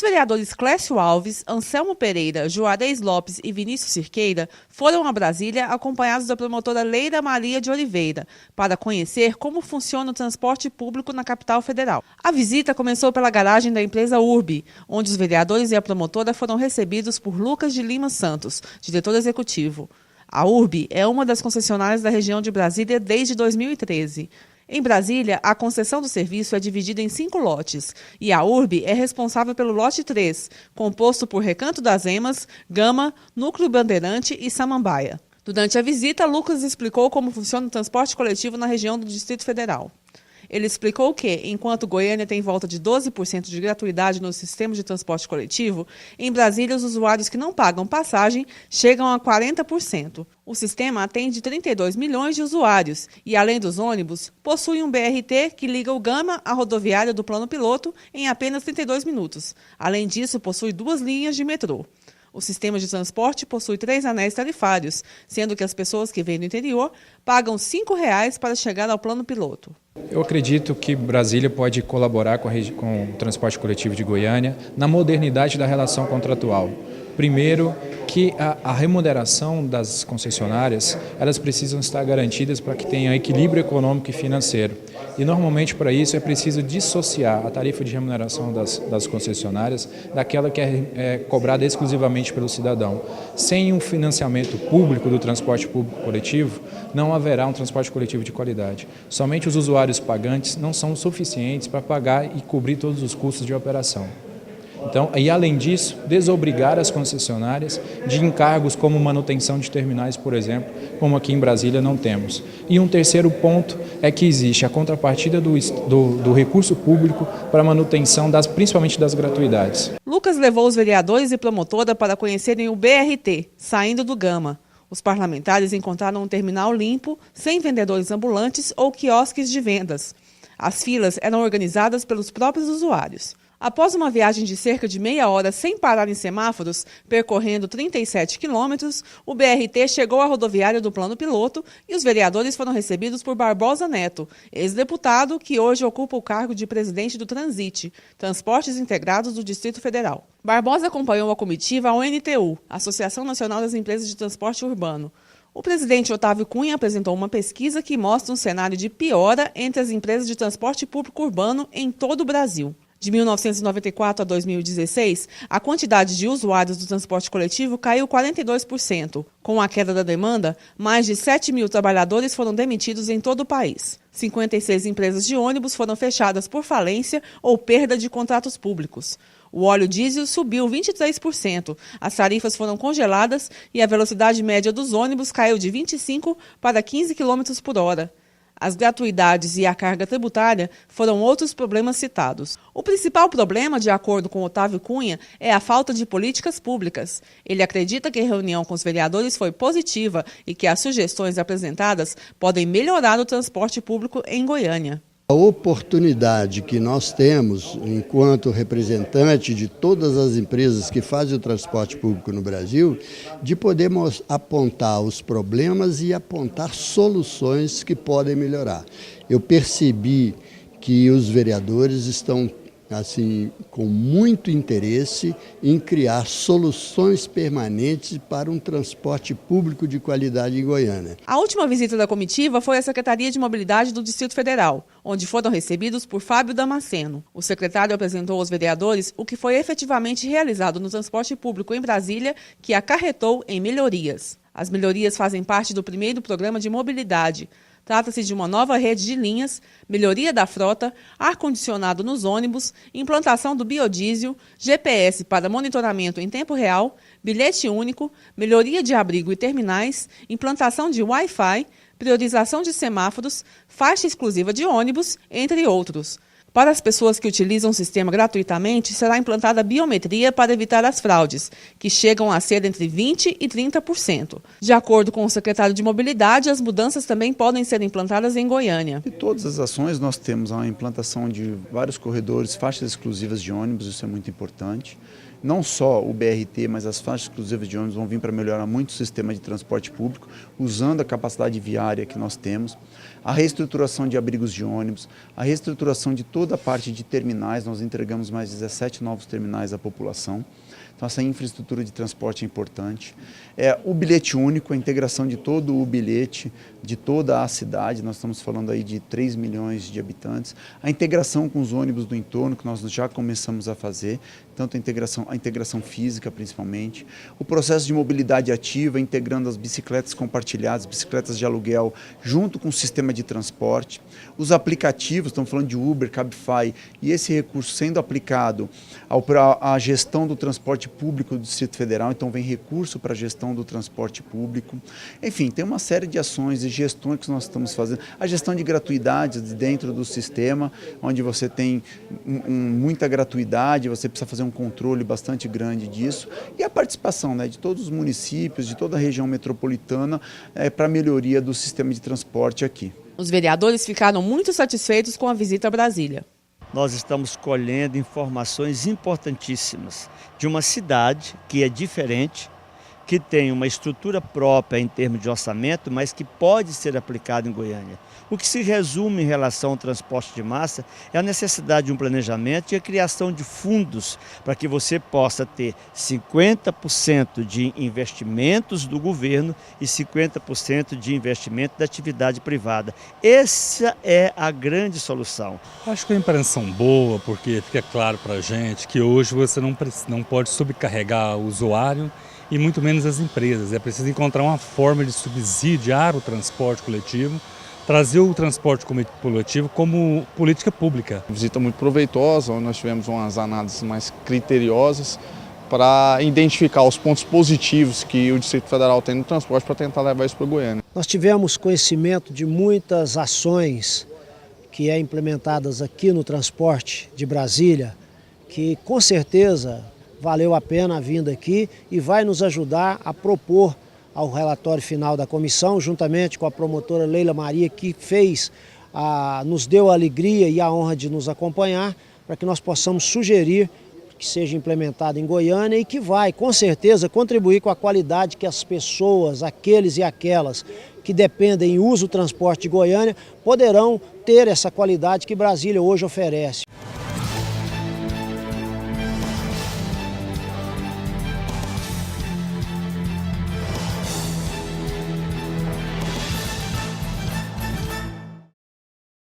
vereadores Clécio Alves, Anselmo Pereira, Juarez Lopes e Vinícius Cirqueira foram a Brasília acompanhados da promotora Leira Maria de Oliveira para conhecer como funciona o transporte público na capital federal. A visita começou pela garagem da empresa Urbi, onde os vereadores e a promotora foram recebidos por Lucas de Lima Santos, diretor executivo. A Urbi é uma das concessionárias da região de Brasília desde 2013. Em Brasília, a concessão do serviço é dividida em 5 lotes e a Urbi é responsável pelo lote 3, composto por Recanto das Emas, Gama, Núcleo Bandeirante e Samambaia. Durante a visita, Lucas explicou como funciona o transporte coletivo na região do Distrito Federal. Ele explicou que, enquanto Goiânia tem volta de 12% de gratuidade no sistema de transporte coletivo, em Brasília os usuários que não pagam passagem chegam a 40%. O sistema atende 32 milhões de usuários e, além dos ônibus, possui um BRT que liga o Gama à rodoviária do Plano Piloto em apenas 32 minutos. Além disso, possui 2 linhas de metrô. O sistema de transporte possui 3 anéis tarifários, sendo que as pessoas que vêm do interior pagam R$ 5,00 para chegar ao Plano Piloto. Eu acredito que Brasília pode colaborar com o transporte coletivo de Goiânia na modernidade da relação contratual. Primeiro, que a remuneração das concessionárias, elas precisam estar garantidas para que tenha equilíbrio econômico e financeiro. E normalmente para isso é preciso dissociar a tarifa de remuneração das concessionárias daquela que é cobrada exclusivamente pelo cidadão. Sem um financiamento público do transporte público coletivo, não haverá um transporte coletivo de qualidade. Somente os usuários pagantes não são suficientes para pagar e cobrir todos os custos de operação. Então, e além disso, desobrigar as concessionárias de encargos como manutenção de terminais, por exemplo, como aqui em Brasília não temos. E um terceiro ponto é que existe a contrapartida do recurso público para a manutenção principalmente das gratuidades. Lucas levou os vereadores e promotora para conhecerem o BRT, saindo do Gama. Os parlamentares encontraram um terminal limpo, sem vendedores ambulantes ou quiosques de vendas. As filas eram organizadas pelos próprios usuários. Após uma viagem de cerca de meia hora sem parar em semáforos, percorrendo 37 quilômetros, o BRT chegou à rodoviária do Plano Piloto e os vereadores foram recebidos por Barbosa Neto, ex-deputado que hoje ocupa o cargo de presidente do Transite, Transportes Integrados do Distrito Federal. Barbosa acompanhou a comitiva ao NTU, Associação Nacional das Empresas de Transporte Urbano. O presidente Otávio Cunha apresentou uma pesquisa que mostra um cenário de piora entre as empresas de transporte público urbano em todo o Brasil. De 1994 a 2016, a quantidade de usuários do transporte coletivo caiu 42%. Com a queda da demanda, mais de 7 mil trabalhadores foram demitidos em todo o país. 56 empresas de ônibus foram fechadas por falência ou perda de contratos públicos. O óleo diesel subiu 23%, as tarifas foram congeladas e a velocidade média dos ônibus caiu de 25 para 15 km por hora. As gratuidades e a carga tributária foram outros problemas citados. O principal problema, de acordo com Otávio Cunha, é a falta de políticas públicas. Ele acredita que a reunião com os vereadores foi positiva e que as sugestões apresentadas podem melhorar o transporte público em Goiânia. A oportunidade que nós temos, enquanto representante de todas as empresas que fazem o transporte público no Brasil, de poder apontar os problemas e apontar soluções que podem melhorar. Eu percebi que os vereadores estão com muito interesse em criar soluções permanentes para um transporte público de qualidade em Goiânia. A última visita da comitiva foi à Secretaria de Mobilidade do Distrito Federal, onde foram recebidos por Fábio Damasceno. O secretário apresentou aos vereadores o que foi efetivamente realizado no transporte público em Brasília, que acarretou em melhorias. As melhorias fazem parte do primeiro programa de mobilidade. Trata-se de uma nova rede de linhas, melhoria da frota, ar-condicionado nos ônibus, implantação do biodiesel, GPS para monitoramento em tempo real, bilhete único, melhoria de abrigo e terminais, implantação de Wi-Fi, priorização de semáforos, faixa exclusiva de ônibus, entre outros. Para as pessoas que utilizam o sistema gratuitamente, será implantada biometria para evitar as fraudes, que chegam a ser entre 20% e 30%. De acordo com o secretário de Mobilidade, as mudanças também podem ser implantadas em Goiânia. Em todas as ações nós temos a implantação de vários corredores, faixas exclusivas de ônibus, isso é muito importante. não só o BRT, mas as faixas exclusivas de ônibus vão vir para melhorar muito o sistema de transporte público, usando a capacidade viária que nós temos, a reestruturação de abrigos de ônibus, a reestruturação de toda a parte de terminais, nós entregamos mais 17 novos terminais à população. Então essa infraestrutura de transporte é importante. O bilhete único, a integração de todo o bilhete, de toda a cidade, nós estamos falando aí de 3 milhões de habitantes. A integração com os ônibus do entorno, que nós já começamos a fazer, tanto a integração física principalmente. O processo de mobilidade ativa, integrando as bicicletas compartilhadas, bicicletas de aluguel, junto com o sistema de transporte. Os aplicativos, estamos falando de Uber, Cabify, e esse recurso sendo aplicado à gestão do transporte público do Distrito Federal, então vem recurso para a gestão do transporte público. Enfim, tem uma série de ações e gestões que nós estamos fazendo. A gestão de gratuidades dentro do sistema, onde você tem muita gratuidade, você precisa fazer um controle bastante grande disso. E a participação, né, de todos os municípios, de toda a região metropolitana, para a melhoria do sistema de transporte aqui. Os vereadores ficaram muito satisfeitos com a visita a Brasília. Nós estamos colhendo informações importantíssimas de uma cidade que é diferente, que tem uma estrutura própria em termos de orçamento, mas que pode ser aplicada em Goiânia. O que se resume em relação ao transporte de massa é a necessidade de um planejamento e a criação de fundos para que você possa ter 50% de investimentos do governo e 50% de investimento da atividade privada. Essa é a grande solução. Acho que é uma impressão boa, porque fica claro para a gente que hoje você não pode sobrecarregar o usuário e muito menos as empresas. É preciso encontrar uma forma de subsidiar o transporte coletivo, trazer o transporte coletivo como política pública. Visita muito proveitosa, onde nós tivemos umas análises mais criteriosas para identificar os pontos positivos que o Distrito Federal tem no transporte para tentar levar isso para Goiânia. Nós tivemos conhecimento de muitas ações que é implementadas aqui no transporte de Brasília, que com certeza valeu a pena a vinda aqui e vai nos ajudar a propor ao relatório final da comissão, juntamente com a promotora Leila Maria, que nos deu a alegria e a honra de nos acompanhar, para que nós possamos sugerir que seja implementado em Goiânia e que vai, com certeza, contribuir com a qualidade que as pessoas, aqueles e aquelas que dependem e usam o transporte de Goiânia, poderão ter essa qualidade que Brasília hoje oferece.